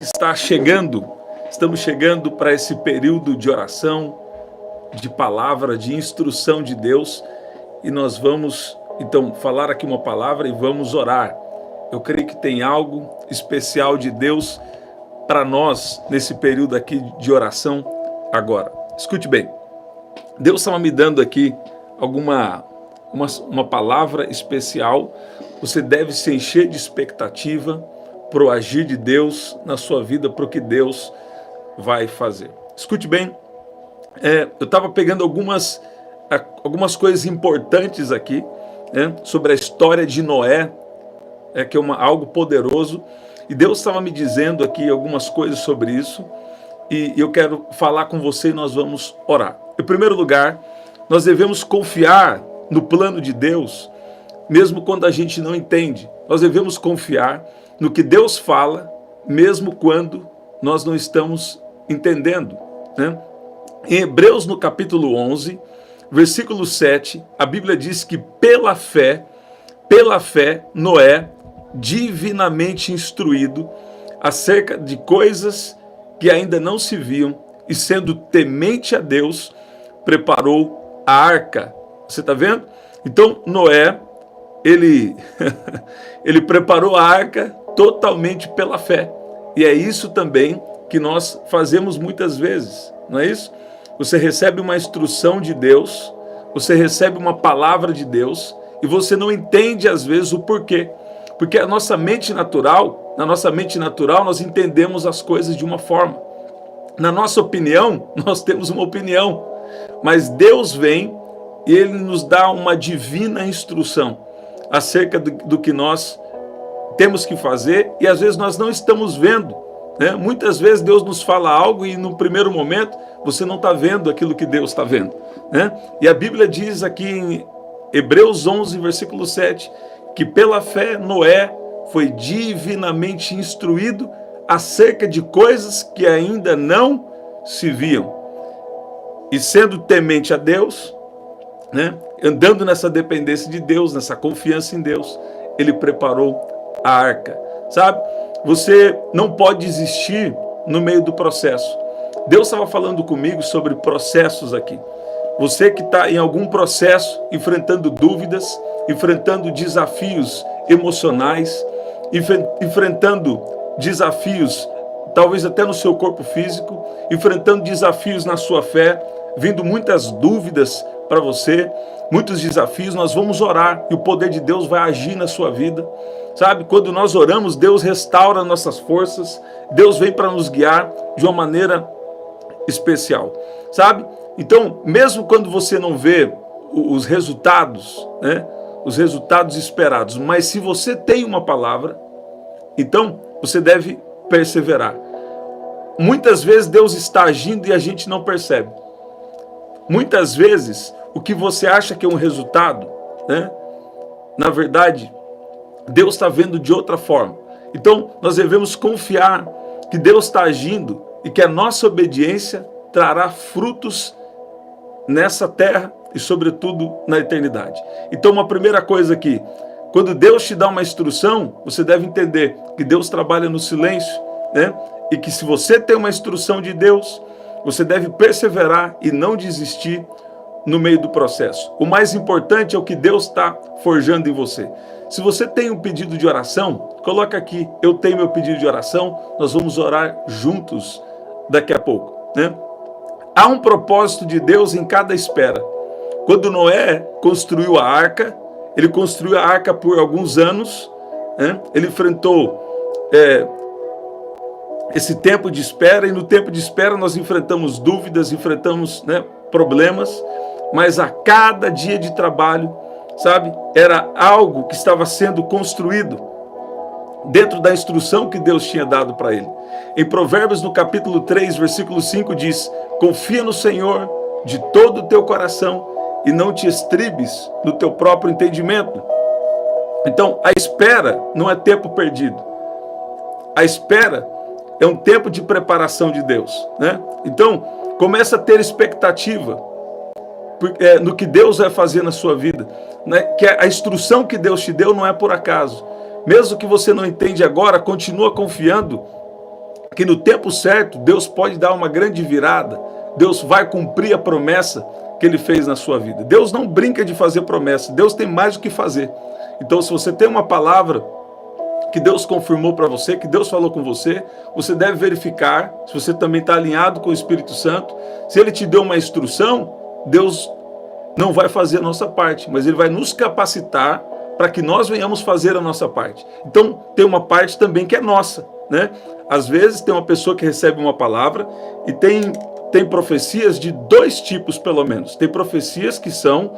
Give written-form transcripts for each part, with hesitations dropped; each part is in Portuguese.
Está chegando, estamos chegando para esse período de oração, de palavra, de instrução de Deus, e nós vamos, então, falar aqui uma palavra e vamos orar. Eu creio que tem algo especial de Deus para nós nesse período aqui de oração agora. Escute bem, Deus estava me dando aqui uma palavra especial. Você deve se encher de expectativa para o agir de Deus na sua vida, para o que Deus vai fazer. Escute bem, eu estava pegando algumas coisas importantes aqui, sobre a história de Noé, que é algo poderoso, e Deus estava me dizendo aqui algumas coisas sobre isso, e eu quero falar com você e nós vamos orar. Em primeiro lugar, nós devemos confiar no plano de Deus, mesmo quando a gente não entende. Nós devemos confiar no que Deus fala, mesmo quando nós não estamos entendendo, Em Hebreus, no capítulo 11, versículo 7, a Bíblia diz que pela fé, Noé, divinamente instruído acerca de coisas que ainda não se viam, e sendo temente a Deus, preparou a arca. Você está vendo? Então, Noé, ele preparou a arca totalmente pela fé. E é isso também que nós fazemos muitas vezes, não é isso? Você recebe uma instrução de Deus, você recebe uma palavra de Deus, e você não entende às vezes o porquê. Porque na nossa mente natural nós entendemos as coisas de uma forma. Na nossa opinião, nós temos uma opinião. Mas Deus vem e Ele nos dá uma divina instrução acerca do que nós temos que fazer, e às vezes nós não estamos vendo, Muitas vezes Deus nos fala algo e no primeiro momento você não está vendo aquilo que Deus está vendo, E a Bíblia diz aqui em Hebreus 11, versículo 7, que pela fé Noé foi divinamente instruído acerca de coisas que ainda não se viam. E sendo temente a Deus, andando nessa dependência de Deus, nessa confiança em Deus, ele preparou a arca. Sabe? Você não pode desistir no meio do processo. Deus estava falando comigo sobre processos aqui. Você que está em algum processo, enfrentando dúvidas, enfrentando desafios emocionais, enfrentando desafios, talvez até no seu corpo físico, enfrentando desafios na sua fé, vindo muitas dúvidas para você, muitos desafios, nós vamos orar e o poder de Deus vai agir na sua vida. Sabe, quando nós oramos, Deus restaura nossas forças, Deus vem para nos guiar de uma maneira especial, sabe? Então, mesmo quando você não vê os resultados, os resultados esperados, mas se você tem uma palavra, então você deve perseverar. Muitas vezes Deus está agindo e a gente não percebe. Muitas vezes o que você acha que é um resultado, na verdade, Deus está vendo de outra forma. Então, nós devemos confiar que Deus está agindo e que a nossa obediência trará frutos nessa terra e, sobretudo, na eternidade. Então, uma primeira coisa aqui, quando Deus te dá uma instrução, você deve entender que Deus trabalha no silêncio, E que se você tem uma instrução de Deus, você deve perseverar e não desistir no meio do processo. O mais importante é o que Deus está forjando em você. Se você tem um pedido de oração, coloca aqui, eu tenho meu pedido de oração, nós vamos orar juntos daqui a pouco, Há um propósito de Deus em cada espera. Quando Noé construiu a arca, ele construiu a arca por alguns anos, Ele enfrentou esse tempo de espera, e no tempo de espera nós enfrentamos dúvidas, enfrentamos problemas, mas a cada dia de trabalho, sabe, era algo que estava sendo construído dentro da instrução que Deus tinha dado para ele. Em Provérbios, no capítulo 3, versículo 5, diz: confia no Senhor de todo o teu coração e não te estribes no teu próprio entendimento. Então, a espera não é tempo perdido. A espera é um tempo de preparação de Deus, Então, começa a ter expectativa no que Deus vai fazer na sua vida, que a instrução que Deus te deu não é por acaso. Mesmo que você não entende agora, continua confiando que no tempo certo Deus pode dar uma grande virada, Deus vai cumprir a promessa que Ele fez na sua vida. Deus não brinca de fazer promessa, Deus tem mais o que fazer. Então, se você tem uma palavra que Deus confirmou para você, que Deus falou com você, você deve verificar se você também está alinhado com o Espírito Santo. Se Ele te deu uma instrução, Deus não vai fazer a nossa parte, mas Ele vai nos capacitar para que nós venhamos fazer a nossa parte. Então, tem uma parte também que é nossa, né? Às vezes tem uma pessoa que recebe uma palavra e tem profecias de dois tipos, pelo menos. Tem profecias que são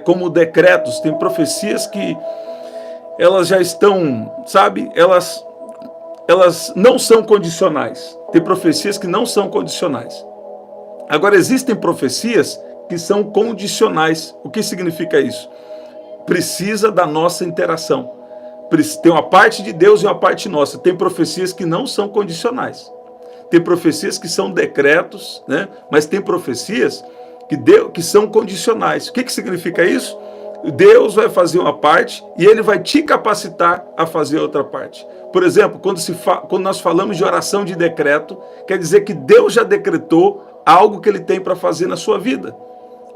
como decretos, tem profecias que elas já estão, sabe, elas não são condicionais. Tem profecias que não são condicionais. Agora, existem profecias que são condicionais. O que significa isso? Precisa da nossa interação. Tem uma parte de Deus e uma parte nossa. Tem profecias que não são condicionais. Tem profecias que são decretos, né? Mas tem profecias que são condicionais. O que significa isso? Deus vai fazer uma parte e Ele vai te capacitar a fazer outra parte. Por exemplo, quando nós falamos de oração de decreto, quer dizer que Deus já decretou algo que Ele tem para fazer na sua vida,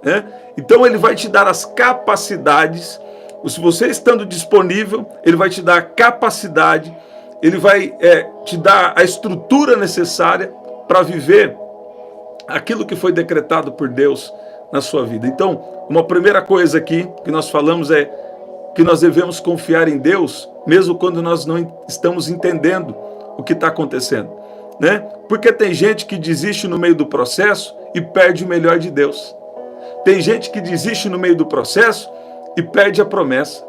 né? Então Ele vai te dar as capacidades. Se você estando disponível, Ele vai te dar a capacidade, Ele vai te dar a estrutura necessária para viver aquilo que foi decretado por Deus na sua vida. Então, uma primeira coisa aqui que nós falamos é que nós devemos confiar em Deus, mesmo quando nós não estamos entendendo o que está acontecendo, né? Porque tem gente que desiste no meio do processo e perde o melhor de Deus. Tem gente que desiste no meio do processo e perde a promessa,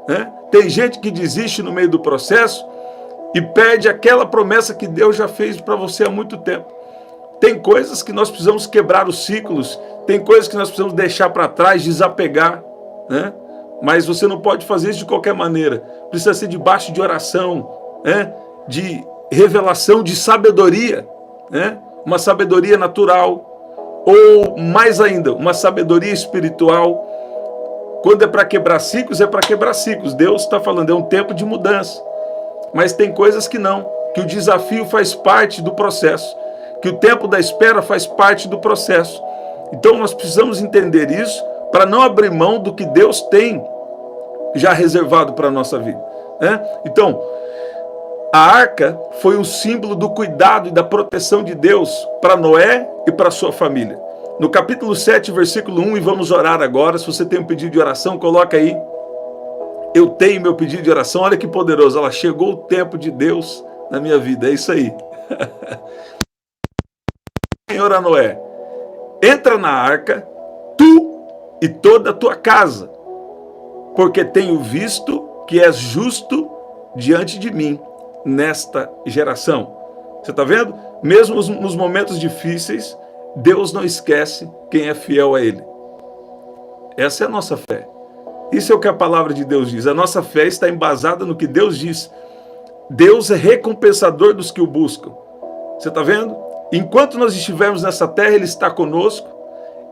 né? Tem gente que desiste no meio do processo e perde aquela promessa que Deus já fez para você há muito tempo. Tem coisas que nós precisamos quebrar os ciclos, tem coisas que nós precisamos deixar para trás, desapegar, né? Mas você não pode fazer isso de qualquer maneira. Precisa ser debaixo de oração, né? De revelação, de sabedoria, né? Uma sabedoria natural, ou mais ainda, uma sabedoria espiritual. Quando é para quebrar ciclos, é para quebrar ciclos. Deus está falando, é um tempo de mudança. Mas tem coisas que não, que o desafio faz parte do processo, que o tempo da espera faz parte do processo. Então nós precisamos entender isso para não abrir mão do que Deus tem já reservado para a nossa vida, né? Então, a arca foi um símbolo do cuidado e da proteção de Deus para Noé e para sua família. No capítulo 7, versículo 1, e vamos orar agora. Se você tem um pedido de oração, coloca aí. Eu tenho meu pedido de oração. Olha que poderoso. Ela chegou o tempo de Deus na minha vida. É isso aí. Senhor a Noé, entra na arca, tu e toda a tua casa, porque tenho visto que és justo diante de mim nesta geração. Você está vendo? Mesmo nos momentos difíceis, Deus não esquece quem é fiel a Ele. Essa é a nossa fé. Isso é o que a palavra de Deus diz. A nossa fé está embasada no que Deus diz. Deus é recompensador dos que o buscam. Você está vendo? Enquanto nós estivermos nessa terra, Ele está conosco.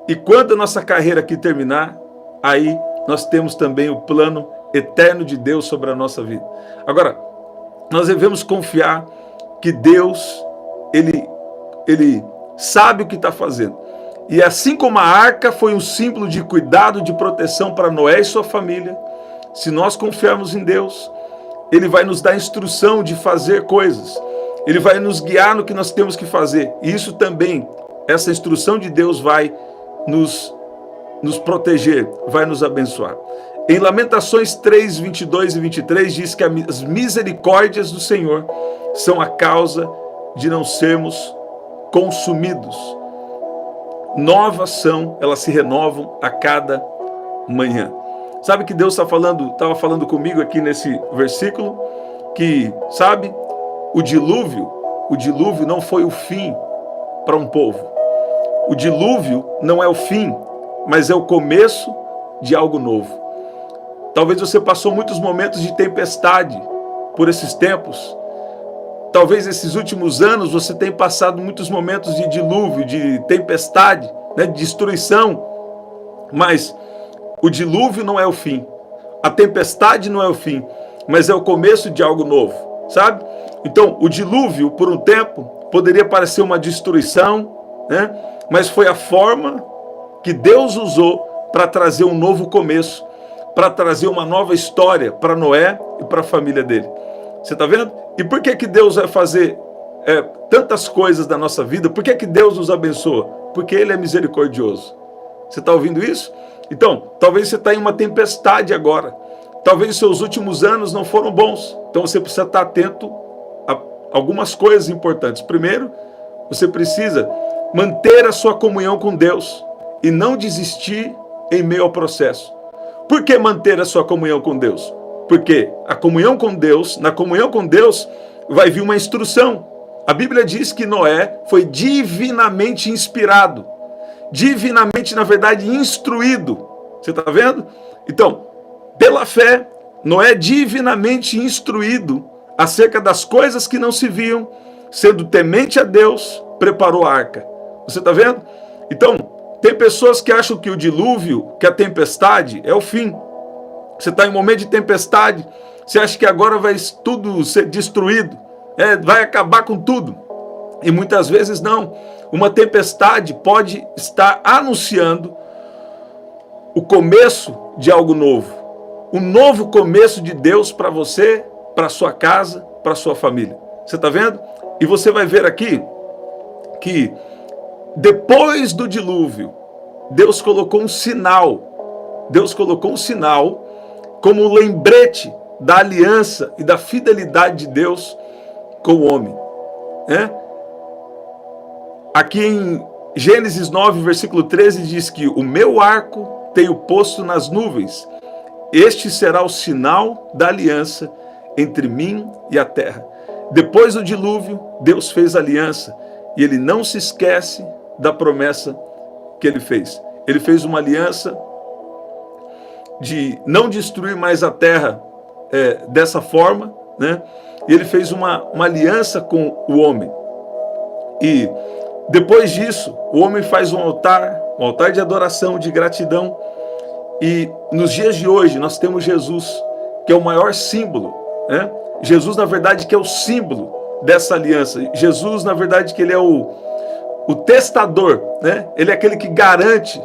E quando a nossa carreira aqui terminar, aí nós temos também o plano eterno de Deus sobre a nossa vida. Agora, nós devemos confiar que Deus, Ele sabe o que está fazendo. E assim como a arca foi um símbolo de cuidado, de proteção para Noé e sua família, se nós confiarmos em Deus, Ele vai nos dar instrução de fazer coisas. Ele vai nos guiar no que nós temos que fazer. E isso também, essa instrução de Deus vai nos proteger, vai nos abençoar. Em Lamentações 3, 22 e 23 diz que as misericórdias do Senhor são a causa de não sermos consumidos. Novas são, elas se renovam a cada manhã. Sabe que Deus estava falando comigo aqui nesse versículo? Que, sabe, o dilúvio não foi o fim para um povo. O dilúvio não é o fim, mas é o começo de algo novo. Talvez você passou muitos momentos de tempestade por esses tempos. Talvez esses últimos anos você tenha passado muitos momentos de dilúvio, de tempestade, né, de destruição. Mas o dilúvio não é o fim. A tempestade não é o fim, mas é o começo de algo novo. sabe? Então, o dilúvio, por um tempo, poderia parecer uma destruição, né? Mas foi a forma que Deus usou para trazer um novo começo, para trazer uma nova história para Noé e para a família dele. Você está vendo? E por que Deus vai fazer tantas coisas da nossa vida? Por que Deus nos abençoa? Porque Ele é misericordioso. Você está ouvindo isso? Então, talvez você está em uma tempestade agora. Talvez os seus últimos anos não foram bons. Então você precisa estar atento a algumas coisas importantes. Primeiro, você precisa manter a sua comunhão com Deus e não desistir em meio ao processo. Por que manter a sua comunhão com Deus? Porque a comunhão com Deus, na comunhão com Deus, vai vir uma instrução. A Bíblia diz que Noé foi divinamente inspirado, divinamente, na verdade, instruído. Você está vendo? Então, pela fé, Noé divinamente instruído acerca das coisas que não se viam, sendo temente a Deus, preparou a arca. Você está vendo? Então, tem pessoas que acham que o dilúvio, que a tempestade, é o fim. Você está em um momento de tempestade, você acha que agora vai tudo ser destruído, vai acabar com tudo. E muitas vezes não. Uma tempestade pode estar anunciando o começo de algo novo. Um novo começo de Deus para você, para sua casa, para sua família. Você está vendo? E você vai ver aqui que depois do dilúvio, Deus colocou um sinal. Deus colocou um sinal como um lembrete da aliança e da fidelidade de Deus com o homem. Aqui em Gênesis 9, versículo 13, diz que o meu arco tenho posto nas nuvens. Este será o sinal da aliança entre mim e a terra. Depois do dilúvio, Deus fez aliança e Ele não se esquece da promessa que Ele fez. Ele fez uma aliança de não destruir mais a terra dessa forma, né? E Ele fez uma aliança com o homem. E depois disso, o homem faz um altar de adoração, de gratidão. E nos dias de hoje nós temos Jesus, que é o maior símbolo, né? Jesus, na verdade, que é o símbolo dessa aliança. Jesus, na verdade, que ele é o testador, né? Ele é aquele que garante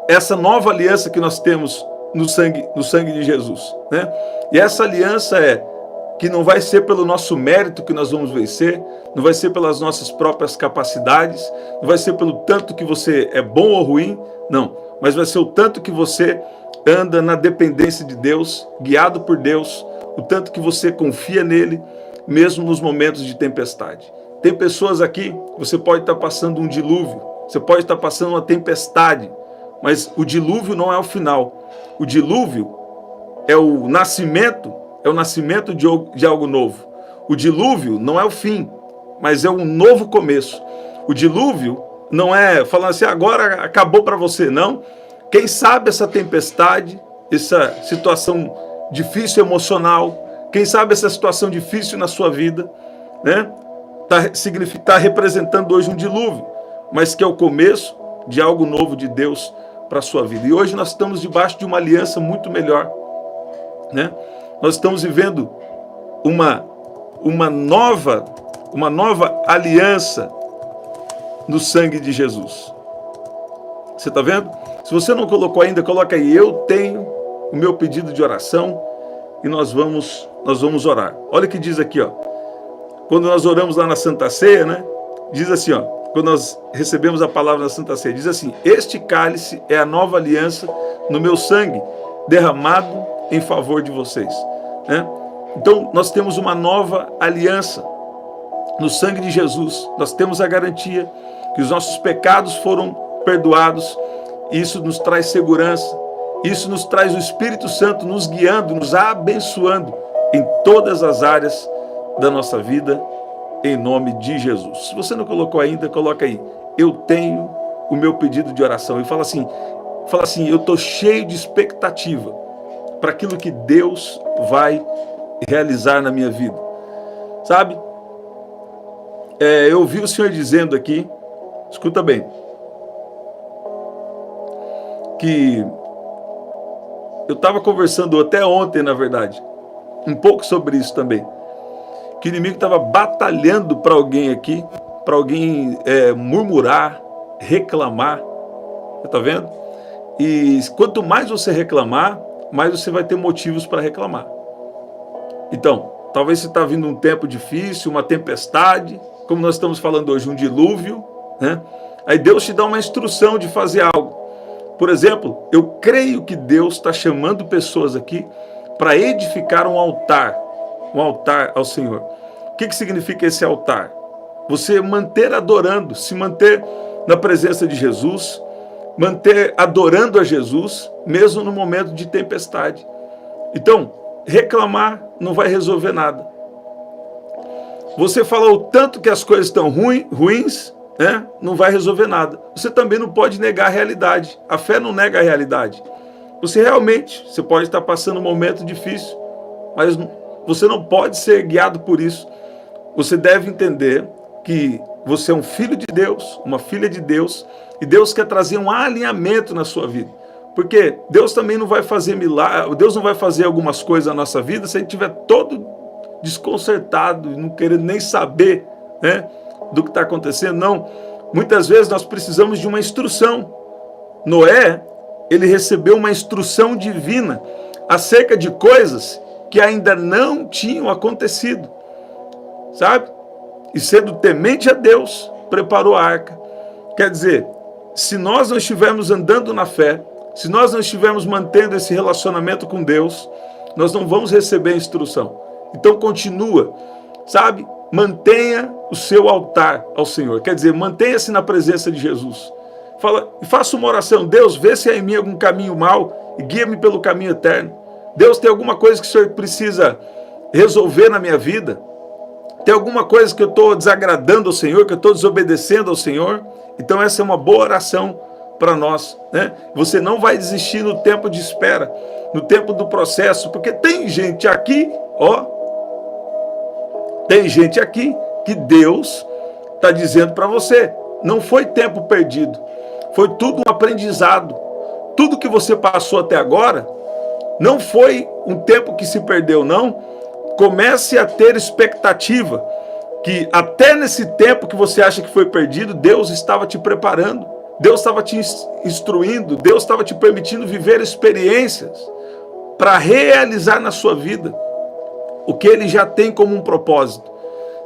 essa nova aliança que nós temos no sangue de Jesus, né? E essa aliança que não vai ser pelo nosso mérito que nós vamos vencer, não vai ser pelas nossas próprias capacidades, não vai ser pelo tanto que você é bom ou ruim, não, mas vai ser o tanto que você anda na dependência de Deus, guiado por Deus, o tanto que você confia nele, mesmo nos momentos de tempestade. Tem pessoas aqui, você pode estar passando um dilúvio, você pode estar passando uma tempestade, mas o dilúvio não é o final. O dilúvio é o nascimento de algo novo. O dilúvio não é o fim, mas é um novo começo. O dilúvio não é falando assim, agora acabou para você, não. Quem sabe essa tempestade, essa situação difícil emocional, quem sabe essa situação difícil na sua vida, né? Tá representando hoje um dilúvio, mas que é o começo de algo novo de Deus para a sua vida. E hoje nós estamos debaixo de uma aliança muito melhor, né? Nós estamos vivendo uma nova aliança no sangue de Jesus. Você está vendo? Se você não colocou ainda, coloca aí, eu tenho o meu pedido de oração e nós vamos orar. Olha o que diz aqui, ó. Quando nós oramos lá na Santa Ceia, né? Diz assim, ó, quando nós recebemos a palavra na Santa Ceia, diz assim, este cálice é a nova aliança no meu sangue, derramado em favor de vocês, né? Então nós temos uma nova aliança no sangue de Jesus. Nós temos a garantia que os nossos pecados foram perdoados. Isso nos traz segurança, isso nos traz o Espírito Santo nos guiando, nos abençoando em todas as áreas da nossa vida, em nome de Jesus. Se você não colocou ainda, coloca aí, eu tenho o meu pedido de oração. E fala assim, eu estou cheio de expectativa para aquilo que Deus vai realizar na minha vida. Sabe? Eu ouvi o Senhor dizendo aqui, escuta bem, que eu estava conversando até ontem, na verdade, um pouco sobre isso também. Que o inimigo estava batalhando para alguém aqui, para alguém murmurar, reclamar. Você está vendo? E quanto mais você reclamar, mais você vai ter motivos para reclamar. Então, talvez você está vindo um tempo difícil, uma tempestade, como nós estamos falando hoje, um dilúvio, né? Aí Deus te dá uma instrução de fazer algo. Por exemplo, eu creio que Deus está chamando pessoas aqui para edificar um altar ao Senhor. O que significa esse altar? Você manter adorando, se manter na presença de Jesus, manter adorando a Jesus, mesmo no momento de tempestade. Então, reclamar não vai resolver nada. Você falou o tanto que as coisas estão ruins, né? Não vai resolver nada. Você também não pode negar a realidade. A fé não nega a realidade. Você pode estar passando um momento difícil, mas você não pode ser guiado por isso. Você deve entender que você é um filho de Deus, uma filha de Deus, e Deus quer trazer um alinhamento na sua vida. Porque Deus também não vai fazer milagre, Deus não vai fazer algumas coisas na nossa vida se a gente estiver todo desconcertado, não querendo nem saber, né, do que está acontecendo. Não. Muitas vezes nós precisamos de uma instrução. Noé, ele recebeu uma instrução divina acerca de coisas que ainda não tinham acontecido, sabe? E sendo temente a Deus, preparou a arca. Quer dizer, se nós não estivermos andando na fé, se nós não estivermos mantendo esse relacionamento com Deus, nós não vamos receber a instrução. Então continua, sabe? Mantenha o seu altar ao Senhor. Quer dizer, mantenha-se na presença de Jesus. Faça uma oração. Deus, vê se há em mim algum caminho mau e guia-me pelo caminho eterno. Deus, tem alguma coisa que o Senhor precisa resolver na minha vida? Tem alguma coisa que eu estou desagradando ao Senhor, que eu estou desobedecendo ao Senhor? Então essa é uma boa oração para nós, né? Você não vai desistir no tempo de espera, no tempo do processo, porque tem gente aqui, tem gente aqui que Deus está dizendo para você, não foi tempo perdido, foi tudo um aprendizado. Tudo que você passou até agora não foi um tempo que se perdeu, não. Comece a ter expectativa que até nesse tempo que você acha que foi perdido, Deus estava te preparando, Deus estava te instruindo, Deus estava te permitindo viver experiências para realizar na sua vida o que Ele já tem como um propósito.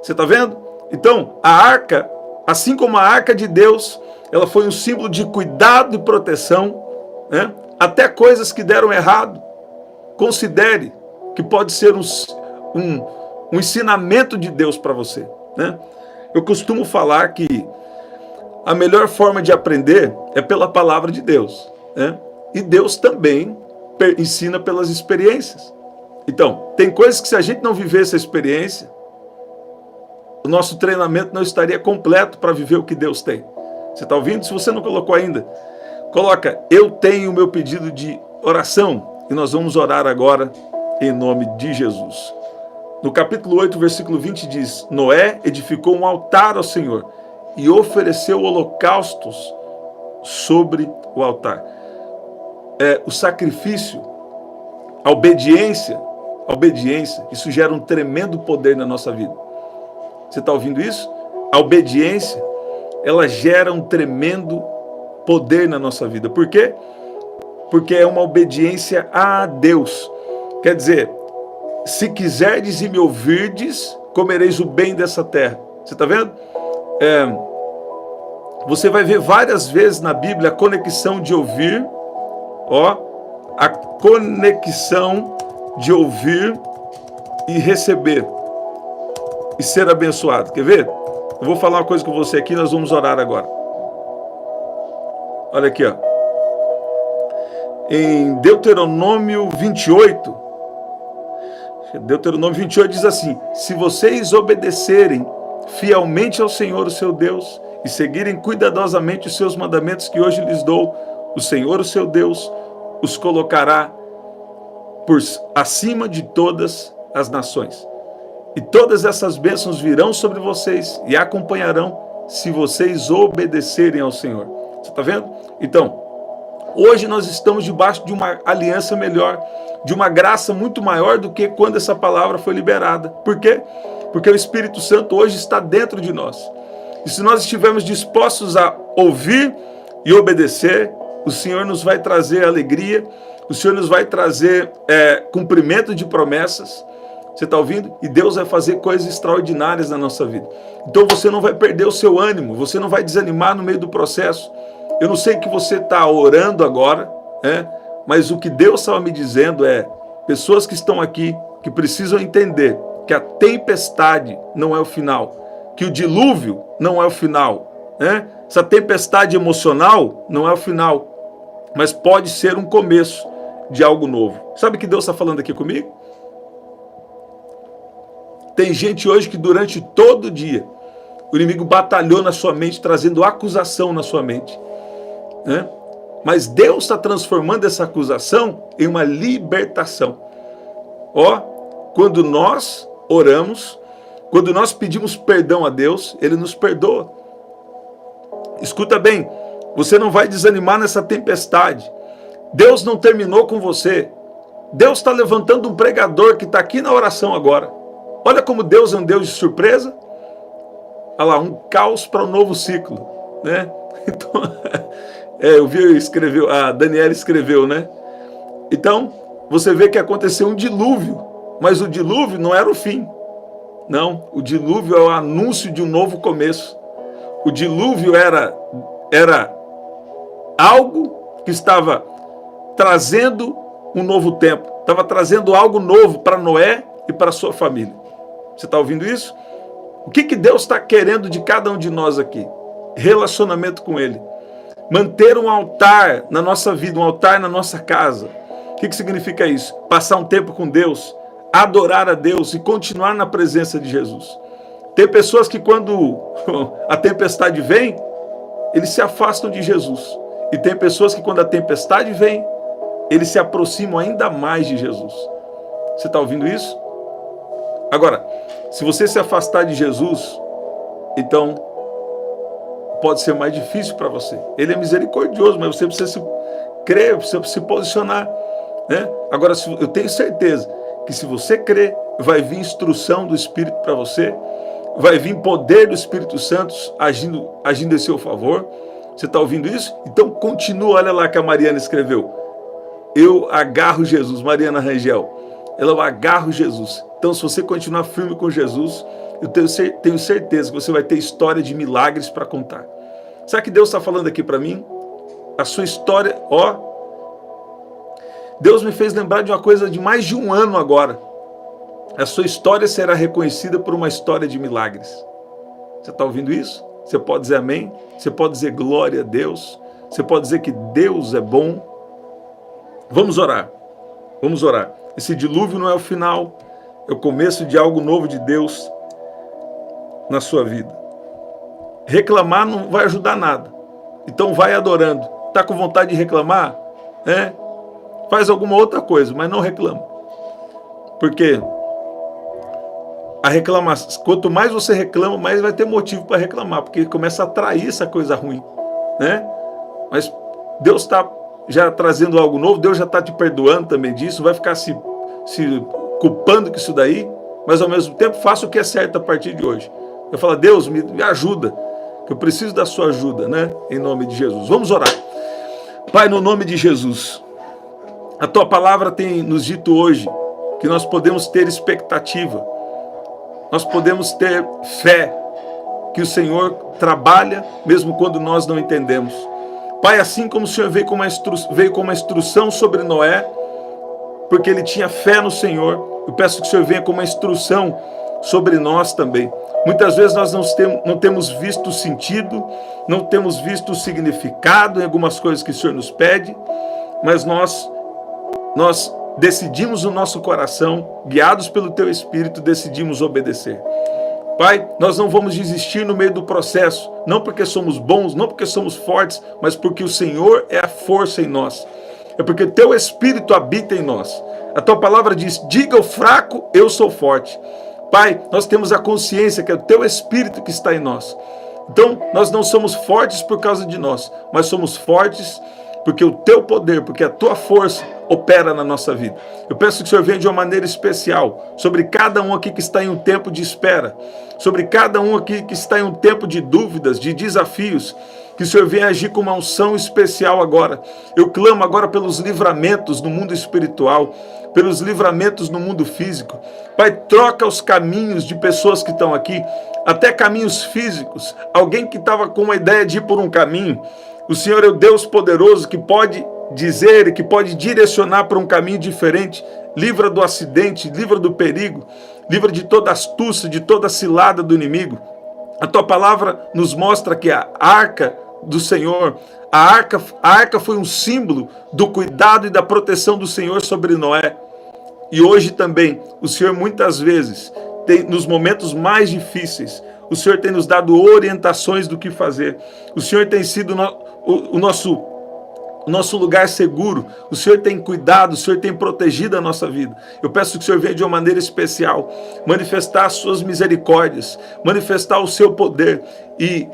Você está vendo? Então, a arca, assim como a arca de Deus, ela foi um símbolo de cuidado e proteção, né? Até coisas que deram errado, considere que pode ser um ensinamento de Deus para você, né? Eu costumo falar que a melhor forma de aprender é pela palavra de Deus, né? E Deus também ensina pelas experiências. Então, tem coisas que se a gente não viver essa experiência, o nosso treinamento não estaria completo para viver o que Deus tem. Você está ouvindo? Se você não colocou ainda, coloca, eu tenho o meu pedido de oração, e nós vamos orar agora em nome de Jesus. No capítulo 8, versículo 20 diz, Noé edificou um altar ao Senhor e ofereceu holocaustos sobre o altar. O sacrifício, a obediência, isso gera um tremendo poder na nossa vida. Você está ouvindo isso? A obediência, ela gera um tremendo poder na nossa vida. Por quê? Porque é uma obediência a Deus. Quer dizer, se quiserdes e me ouvirdes, comereis o bem dessa terra. Você está vendo? Você vai ver várias vezes na Bíblia a conexão de ouvir, a conexão de ouvir e receber e ser abençoado. Quer ver? Eu vou falar uma coisa com você aqui, nós vamos orar agora. Olha aqui, em Deuteronômio 28, diz assim, se vocês obedecerem fielmente ao Senhor, o seu Deus, e seguirem cuidadosamente os seus mandamentos que hoje lhes dou, o Senhor, o seu Deus, os colocará por acima de todas as nações. E todas essas bênçãos virão sobre vocês e acompanharão se vocês obedecerem ao Senhor. Você está vendo? Então, Hoje nós estamos debaixo de uma aliança melhor, de uma graça muito maior do que quando essa palavra foi liberada. Por quê? Porque o Espírito Santo hoje está dentro de nós. E se nós estivermos dispostos a ouvir e obedecer, o Senhor nos vai trazer alegria, o Senhor nos vai trazer cumprimento de promessas. Você está ouvindo? E Deus vai fazer coisas extraordinárias na nossa vida. Então você não vai perder o seu ânimo, você não vai desanimar no meio do processo. Eu não sei que você está orando agora, mas o que Deus estava me dizendo pessoas que estão aqui, que precisam entender que a tempestade não é o final, que o dilúvio não é o final, essa tempestade emocional não é o final, mas pode ser um começo de algo novo. Sabe o que Deus está falando aqui comigo? Tem gente hoje que durante todo o dia o inimigo batalhou na sua mente, trazendo acusação na sua mente. Mas Deus está transformando essa acusação em uma libertação. Quando nós oramos, quando nós pedimos perdão a Deus, Ele nos perdoa. Escuta bem, você não vai desanimar nessa tempestade. Deus não terminou com você. Deus está levantando um pregador que está aqui na oração agora. Olha como Deus é um Deus de surpresa. Olha lá, um caos para um novo ciclo, Então, eu vi, a Daniela escreveu, Então, você vê que aconteceu um dilúvio, mas o dilúvio não era o fim. Não, o dilúvio é o anúncio de um novo começo. O dilúvio era algo que estava trazendo um novo tempo, estava trazendo algo novo para Noé e para a sua família. Você está ouvindo isso? O que Deus está querendo de cada um de nós aqui? Relacionamento com Ele. Manter um altar na nossa vida, um altar na nossa casa. O que significa isso? Passar um tempo com Deus, adorar a Deus e continuar na presença de Jesus. Tem pessoas que quando a tempestade vem, eles se afastam de Jesus. E tem pessoas que quando a tempestade vem, eles se aproximam ainda mais de Jesus. Você está ouvindo isso? Agora, se você se afastar de Jesus, então pode ser mais difícil para você. Ele é misericordioso, mas você precisa se crer, precisa se posicionar. Agora, eu tenho certeza que se você crer, vai vir instrução do Espírito para você, vai vir poder do Espírito Santo agindo em seu favor. Você está ouvindo isso? Então continua, olha lá que a Mariana escreveu. Eu agarro Jesus, Mariana Rangel. Ela agarra Jesus. Então, se você continuar firme com Jesus, eu tenho certeza que você vai ter história de milagres para contar. Sabe o que Deus está falando aqui para mim? A sua história, Deus me fez lembrar de uma coisa de mais de um ano agora. A sua história será reconhecida por uma história de milagres. Você está ouvindo isso? Você pode dizer amém? Você pode dizer glória a Deus? Você pode dizer que Deus é bom? Vamos orar. Vamos orar. Esse dilúvio não é o final, é o começo de algo novo de Deus na sua vida. Reclamar não vai ajudar nada. Então vai adorando. Está com vontade de reclamar? Faz alguma outra coisa, mas não reclama. Porque a reclamação, quanto mais você reclama, mais vai ter motivo para reclamar, porque começa a atrair essa coisa ruim. Mas Deus está já trazendo algo novo, Deus já está te perdoando também disso, vai ficar se culpando com isso daí, mas ao mesmo tempo faça o que é certo a partir de hoje. Eu falo, Deus, me ajuda, que eu preciso da sua ajuda, em nome de Jesus. Vamos orar. Pai, no nome de Jesus, a tua palavra tem nos dito hoje que nós podemos ter expectativa, nós podemos ter fé, que o Senhor trabalha mesmo quando nós não entendemos. Pai, assim como o Senhor veio com uma instrução sobre Noé, porque ele tinha fé no Senhor, eu peço que o Senhor venha com uma instrução sobre nós também. Muitas vezes nós não temos visto o sentido, não temos visto o significado em algumas coisas que o Senhor nos pede, mas nós decidimos no nosso coração, guiados pelo Teu Espírito, decidimos obedecer. Pai, nós não vamos desistir no meio do processo, não porque somos bons, não porque somos fortes, mas porque o Senhor é a força em nós. É porque o Teu Espírito habita em nós. A Tua palavra diz, diga ao fraco, eu sou forte. Pai, nós temos a consciência que é o Teu Espírito que está em nós. Então, nós não somos fortes por causa de nós, mas somos fortes porque o teu poder, porque a tua força opera na nossa vida. Eu peço que o Senhor venha de uma maneira especial sobre cada um aqui que está em um tempo de espera, sobre cada um aqui que está em um tempo de dúvidas, de desafios, que o Senhor venha agir com uma unção especial agora. Eu clamo agora pelos livramentos no mundo espiritual, pelos livramentos no mundo físico. Pai, troca os caminhos de pessoas que estão aqui, até caminhos físicos. Alguém que estava com uma ideia de ir por um caminho, o Senhor é o Deus poderoso que pode dizer e que pode direcionar para um caminho diferente. Livra do acidente, livra do perigo, livra de toda astúcia, de toda cilada do inimigo. A tua palavra nos mostra que a arca do Senhor, a arca foi um símbolo do cuidado e da proteção do Senhor sobre Noé. E hoje também, o Senhor muitas vezes, nos momentos mais difíceis, o Senhor tem nos dado orientações do que fazer. O Senhor tem sido o nosso lugar seguro. O Senhor tem cuidado, o Senhor tem protegido a nossa vida. Eu peço que o Senhor venha de uma maneira especial, manifestar as suas misericórdias, manifestar o seu poder. E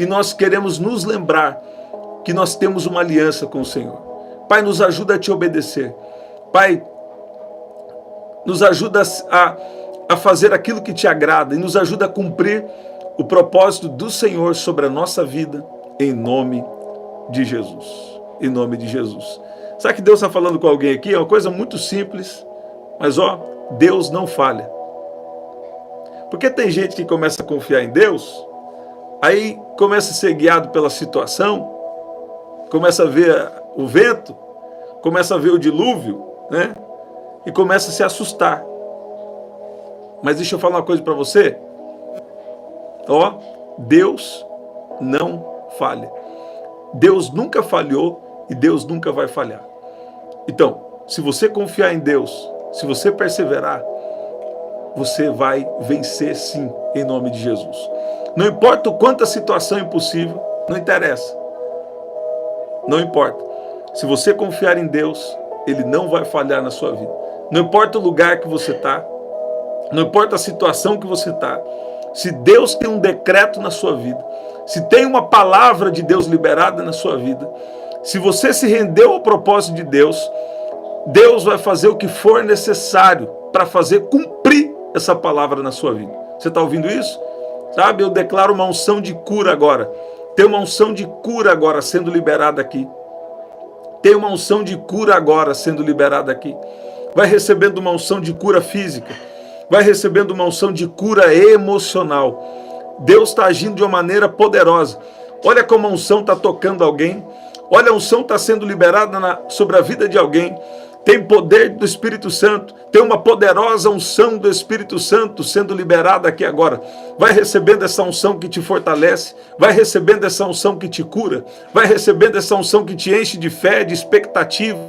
nós queremos nos lembrar que nós temos uma aliança com o Senhor. Pai, nos ajuda a te obedecer. Pai, nos ajuda a fazer aquilo que te agrada e nos ajuda a cumprir o propósito do Senhor sobre a nossa vida, em nome de Jesus. Em nome de Jesus. Sabe que Deus está falando com alguém aqui? É uma coisa muito simples, mas Deus não falha. Porque tem gente que começa a confiar em Deus, aí começa a ser guiado pela situação, começa a ver o vento, começa a ver o dilúvio, né? E começa a se assustar. Mas deixa eu falar uma coisa para você. Deus não falha. Deus nunca falhou e Deus nunca vai falhar. Então, se você confiar em Deus, se você perseverar, você vai vencer sim, em nome de Jesus. Não importa o quanto a situação é impossível, não interessa. Não importa. Se você confiar em Deus, Ele não vai falhar na sua vida. Não importa o lugar que você está, não importa a situação que você está, se Deus tem um decreto na sua vida, se tem uma palavra de Deus liberada na sua vida, se você se rendeu ao propósito de Deus, Deus vai fazer o que for necessário para fazer cumprir essa palavra na sua vida. Você está ouvindo isso? Sabe, eu declaro uma unção de cura agora. Tem uma unção de cura agora sendo liberada aqui. Tem uma unção de cura agora sendo liberada aqui. Vai recebendo uma unção de cura física. Vai recebendo uma unção de cura emocional. Deus está agindo de uma maneira poderosa. Olha como a unção está tocando alguém. Olha, a unção está sendo liberada sobre a vida de alguém. Tem poder do Espírito Santo. Tem uma poderosa unção do Espírito Santo sendo liberada aqui agora. Vai recebendo essa unção que te fortalece. Vai recebendo essa unção que te cura. Vai recebendo essa unção que te enche de fé, de expectativa.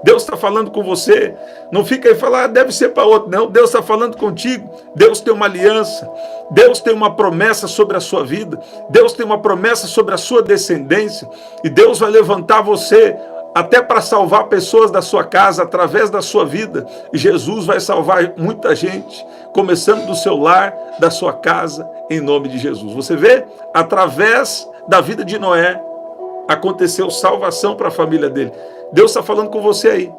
Deus está falando com você. Não fica aí e fala, deve ser para outro. Não, Deus está falando contigo. Deus tem uma aliança. Deus tem uma promessa sobre a sua vida. Deus tem uma promessa sobre a sua descendência. E Deus vai levantar você até para salvar pessoas da sua casa, através da sua vida. E Jesus vai salvar muita gente, começando do seu lar, da sua casa, em nome de Jesus. Você vê? Através da vida de Noé, aconteceu salvação para a família dele. Deus está falando com você aí.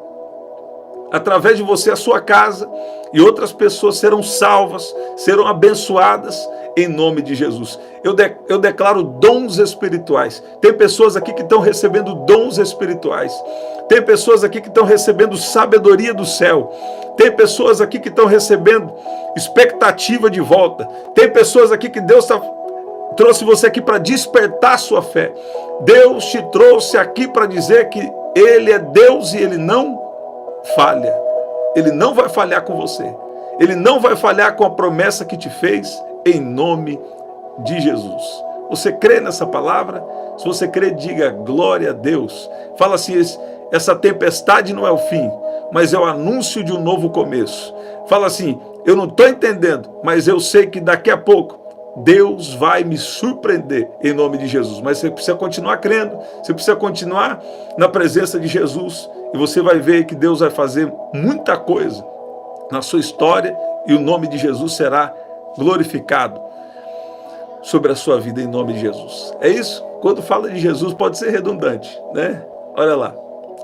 Através de você, a sua casa e outras pessoas serão salvas, serão abençoadas em nome de Jesus. Eu declaro dons espirituais. Tem pessoas aqui que estão recebendo dons espirituais. Tem pessoas aqui que estão recebendo sabedoria do céu. Tem pessoas aqui que estão recebendo expectativa de volta. Tem pessoas aqui que Deus trouxe você aqui para despertar sua fé. Deus te trouxe aqui para dizer que Ele é Deus e Ele não falha. Ele não vai falhar com você. Ele não vai falhar com a promessa que te fez, em nome de Jesus. Você crê nessa palavra? Se você crê, diga glória a Deus. Fala assim, essa tempestade não é o fim, mas é o anúncio de um novo começo. Fala assim, eu não estou entendendo, mas eu sei que daqui a pouco Deus vai me surpreender em nome de Jesus. Mas você precisa continuar crendo, você precisa continuar na presença de Jesus e você vai ver que Deus vai fazer muita coisa na sua história e o nome de Jesus será glorificado sobre a sua vida em nome de Jesus. É isso? Quando fala de Jesus pode ser redundante, né? Olha lá.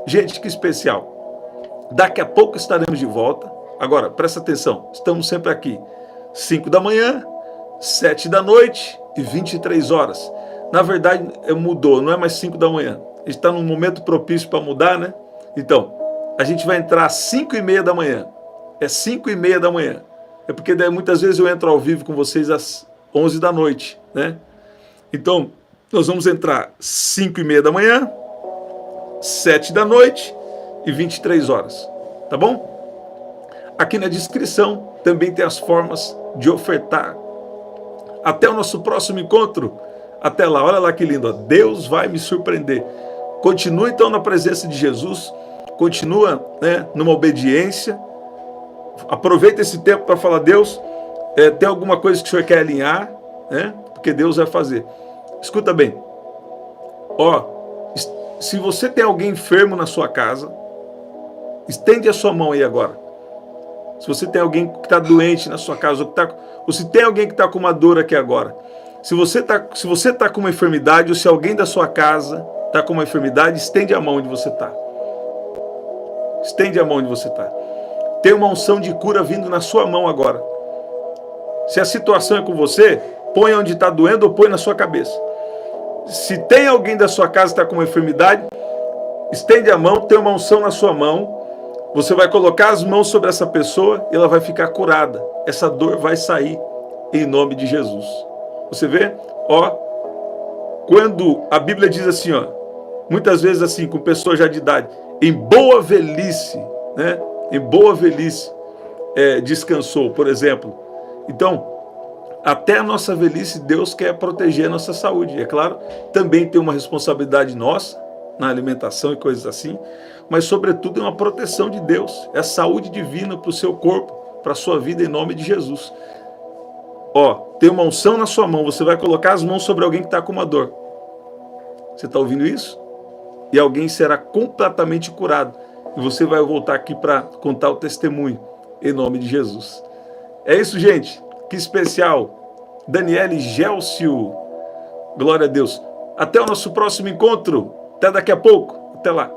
Gente, que especial. Daqui a pouco estaremos de volta. Agora, presta atenção. Estamos sempre aqui. 5 da manhã, 7 da noite e 23 horas. Na verdade, mudou. Não é mais 5 da manhã. A gente está num momento propício para mudar, né? Então, a gente vai entrar às 5:30 da manhã. É 5:30 da manhã. É porque daí, muitas vezes eu entro ao vivo com vocês às 11 da noite, né? Então, nós vamos entrar 5:30 da manhã, 7 da noite e 23 horas, tá bom? Aqui na descrição também tem as formas de ofertar. Até o nosso próximo encontro. Até lá, olha lá que lindo, ó. Deus vai me surpreender. Continua então na presença de Jesus, continua, né, numa obediência. Aproveita esse tempo para falar, Deus, tem alguma coisa que o Senhor quer alinhar, né? Porque Deus vai fazer. Escuta bem, ó, se você tem alguém enfermo na sua casa, estende a sua mão aí agora. Se você tem alguém que está doente na sua casa, ou se tem alguém que está com uma dor aqui agora, se você tá com uma enfermidade, ou se alguém da sua casa está com uma enfermidade, estende a mão onde você está. Estende a mão onde você está. Tem uma unção de cura vindo na sua mão agora. Se a situação é com você, põe onde está doendo ou põe na sua cabeça. Se tem alguém da sua casa que está com uma enfermidade, estende a mão, tem uma unção na sua mão. Você vai colocar as mãos sobre essa pessoa e ela vai ficar curada. Essa dor vai sair em nome de Jesus. Você vê? Ó, quando a Bíblia diz assim, ó, muitas vezes assim, com pessoas já de idade, em boa velhice, né? Em boa velhice descansou, por exemplo. Então, até a nossa velhice, Deus quer proteger a nossa saúde. É claro, também tem uma responsabilidade nossa na alimentação e coisas assim, mas sobretudo é uma proteção de Deus. É a saúde divina para o seu corpo, para a sua vida, em nome de Jesus. Ó, tem uma unção na sua mão, você vai colocar as mãos sobre alguém que está com uma dor. Você está ouvindo isso? E alguém será completamente curado. E você vai voltar aqui para contar o testemunho, em nome de Jesus. É isso, gente. Que especial. Daniele Gelcio. Glória a Deus. Até o nosso próximo encontro. Até daqui a pouco. Até lá.